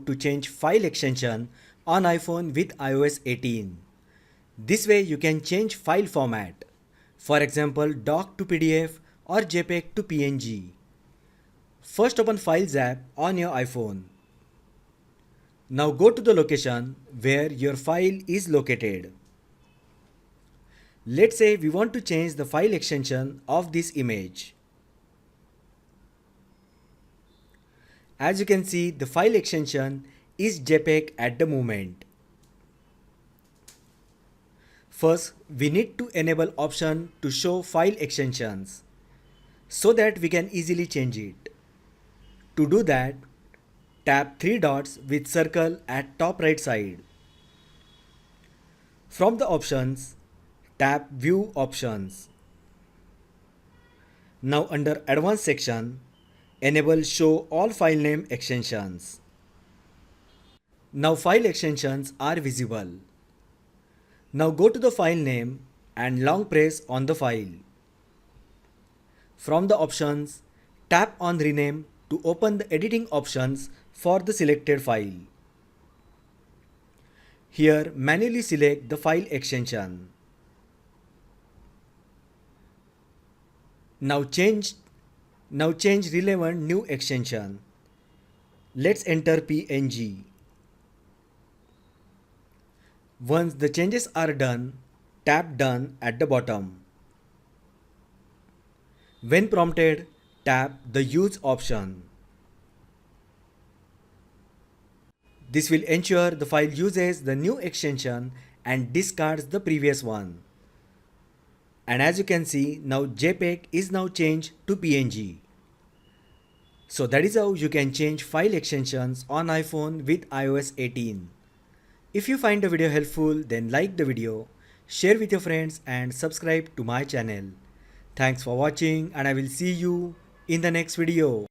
to change file extension on iPhone with iOS 18. This way you can change file format. For example, doc to PDF or JPEG to PNG. First open Files app on your iPhone. Now go to the location where your file is located. Let's say we want to change the file extension of this image. As you can see, the file extension is JPEG at the moment. First, we need to enable option to show file extensions so that we can easily change it. To do that, tap three dots with circle at top right side. From the options, tap View Options. Now under Advanced section, enable Show All File Name Extensions. Now file extensions are visible. Now go to the file name and long press on the file. From the options, tap on Rename to open the editing options for the selected file. Here manually select the file extension. Now change relevant new extension. Let's enter PNG. Once the changes are done, tap Done at the bottom. When prompted, tap the Use option. This will ensure the file uses the new extension and discards the previous one. And as you can see, now JPEG is now changed to PNG. So that is how you can change file extensions on iPhone with iOS 18. If you find the video helpful, then like the video, share with your friends and subscribe to my channel. Thanks for watching and I will see you in the next video.